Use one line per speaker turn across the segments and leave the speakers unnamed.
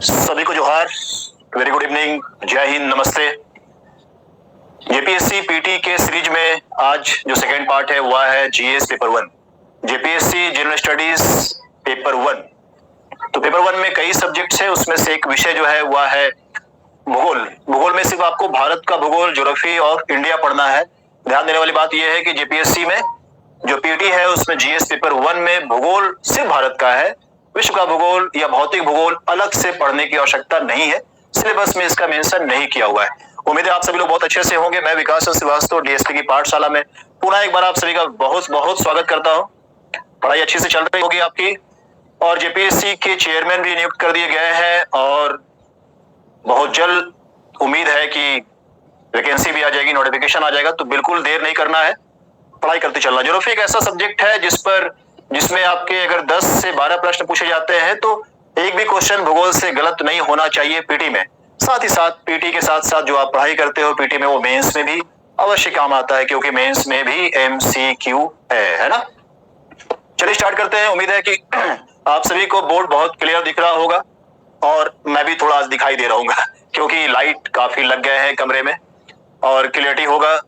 सभी को जोहार, वेरी गुड इवनिंग, जय हिंद, नमस्ते। जेपीएससी पीटी के सीरीज में आज जो सेकेंड पार्ट है वह है GS paper 1, JPSC general studies paper 1। तो पेपर 1 में कई सब्जेक्ट्स है, उसमें से एक विषय जो है वह है भूगोल। भूगोल में सिर्फ आपको भारत का भूगोल, ज्योग्राफी और इंडिया पढ़ना है। ध्यान देने वाली बात यह है कि जेपीएससी में जो पीटी है उसमें जीएस पेपर 1 में भूगोल सिर्फ भारत का है, विश्व का भूगोल या भौतिक भूगोल अलग से पढ़ने की आवश्यकता नहीं है, सिलेबस में इसका मेंशन नहीं किया हुआ है। उम्मीद है आप सभी लोग बहुत अच्छे से होंगे। मैं विकास श्रीवास्तव डीएसपी की पाठशाला में पुनः एक बार आप सभी का बहुत बहुत स्वागत करता हूं। पढ़ाई अच्छी से चल रही होगी आपकी, और जेपीएससी के चेयरमैन भी नियुक्त कर दिए गए हैं और बहुत जल्द उम्मीद है कि वैकेंसी भी आ जाएगी, नोटिफिकेशन आ जाएगा। तो बिल्कुल देर नहीं करना है, पढ़ाई करते चलना। ज्योग्राफी एक ऐसा सब्जेक्ट है जिसमें आपके अगर 10 से 12 प्रश्न पूछे जाते हैं तो एक भी क्वेश्चन भूगोल से गलत नहीं होना चाहिए पीटी में। साथ ही साथ पीटी के साथ साथ जो आप पढ़ाई करते हो पीटी में, वो मेंस में भी अवश्य काम आता है, क्योंकि मेंस में भी एमसीक्यू है ना। चलिए स्टार्ट करते हैं। उम्मीद है कि आप सभी को बोर्ड बहुत क्लियर दिख रहा होगा और मैं भी थोड़ा दिखाई दे रहा हूँ क्योंकि लाइट काफी लग गए हैं कमरे में, और क्लियरिटी होगा।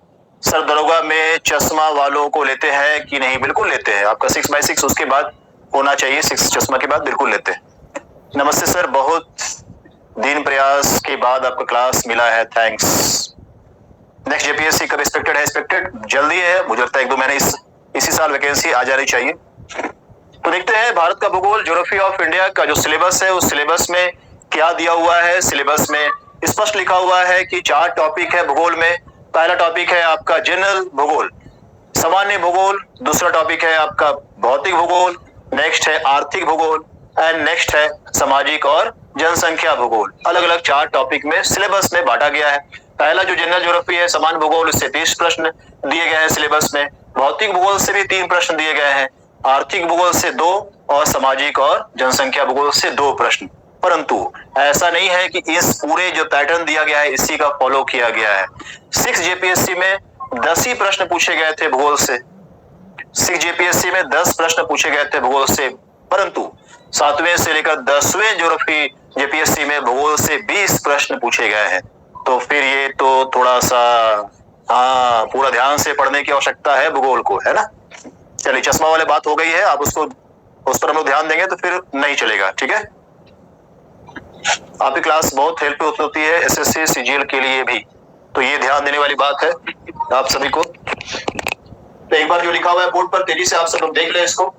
सर दरोगा में चश्मा वालों को लेते हैं कि नहीं? बिल्कुल लेते हैं। आपका 6x6 उसके बाद होना चाहिए, 6 चश्मा के बाद बिल्कुल लेते हैं। नमस्ते सर, बहुत दिन प्रयास के बाद आपका क्लास मिला है, थैंक्स। नेक्स्ट जेपीएससी कब एक्सपेक्टेड है? एक्सपेक्टेड जल्दी है, मुझे लगता है 1-2 महीने इसी साल वैकेंसी आ जानी चाहिए। तो देखते हैं भारत का भूगोल, ज्योग्राफी ऑफ इंडिया का जो सिलेबस है उस सिलेबस में क्या दिया हुआ है। सिलेबस में स्पष्ट लिखा हुआ है कि 4 टॉपिक है भूगोल में। पहला टॉपिक है आपका जनरल भूगोल, सामान्य भूगोल। दूसरा टॉपिक है आपका भौतिक भूगोल, नेक्स्ट है आर्थिक भूगोल एंड नेक्स्ट है सामाजिक और जनसंख्या भूगोल। अलग अलग 4 टॉपिक में सिलेबस में बांटा गया है। पहला जो जनरल ज्योग्राफी है, सामान्य भूगोल, इससे 30 प्रश्न दिए गए हैं सिलेबस में। भौतिक भूगोल से भी 3 प्रश्न दिए गए हैं, आर्थिक भूगोल से 2 और सामाजिक और जनसंख्या भूगोल से 2 प्रश्न। परंतु ऐसा नहीं है कि इस पूरे जो पैटर्न दिया गया है इसी का फॉलो किया गया है। 6 जेपीएससी में 10 ही प्रश्न पूछे गए थे भूगोल से। 6 जेपीएससी में 10 प्रश्न पूछे गए थे भूगोल से, परंतु 7वें से लेकर 10वें ज्योग्राफी जेपीएससी में भूगोल से 20 प्रश्न पूछे गए हैं। तो फिर ये तो थोड़ा सा पूरा ध्यान से पढ़ने की आवश्यकता है भूगोल को, है ना। चलिए, चश्मा वाले बात हो गई है, आप उस पर हम लोग ध्यान देंगे तो फिर नहीं चलेगा, ठीक है। आपकी क्लास बहुत हेल्प होती है एसएससी सीजीएल के लिए भी, तो ये ध्यान देने वाली बात है आप सभी को। तो एक बार जो लिखा हुआ है बोर्ड पर तेजी से आप सब लोग देख लें इसको।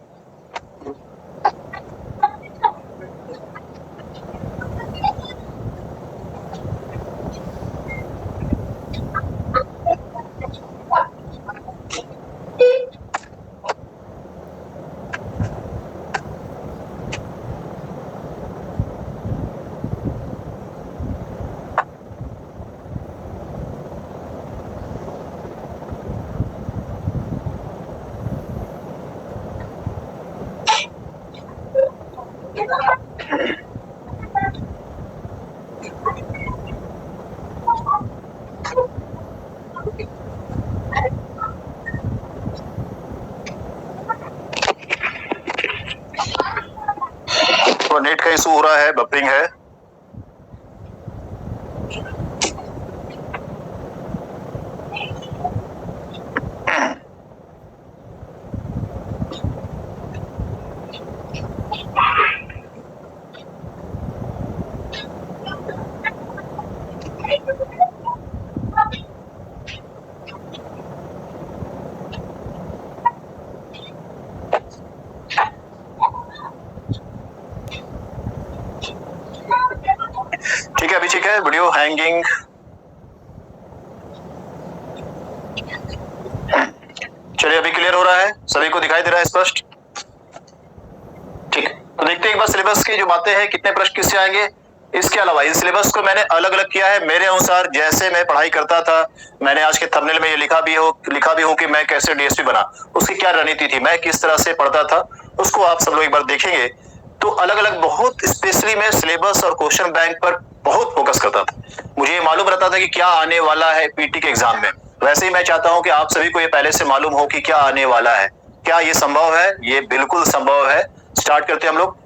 तो नेट का इशू हो रहा है, बफरिंग है। ठीक है, अभी ठीक है, वीडियो हैंगिंग। चलिए, अभी क्लियर हो रहा है, सभी को दिखाई दे रहा है स्पष्ट? ठीक है, तो देखते हैं एक बार सिलेबस की जो बातें हैं, कितने प्रश्न किससे आएंगे। इसके अलावा इस सिलेबस को मैंने अलग अलग किया है मेरे अनुसार, जैसे मैं पढ़ाई करता था। मैंने आज के थंबनेल में ये लिखा भी हूं कि मैं कैसे डीएसपी बना, उसकी क्या रणनीति थी, मैं किस तरह से पढ़ता था, उसको आप सब लोग एक बार देखेंगे। तो अलग अलग बहुत स्पेशली मैं सिलेबस और क्वेश्चन बैंक पर बहुत फोकस करता था। मुझे मालूम रहता था कि क्या आने वाला है पीटी के एग्जाम में। वैसे ही मैं चाहता हूं कि आप सभी को ये पहले से मालूम हो कि क्या आने वाला है। क्या ये संभव है? ये बिल्कुल संभव है। स्टार्ट करते हैं हम लोग।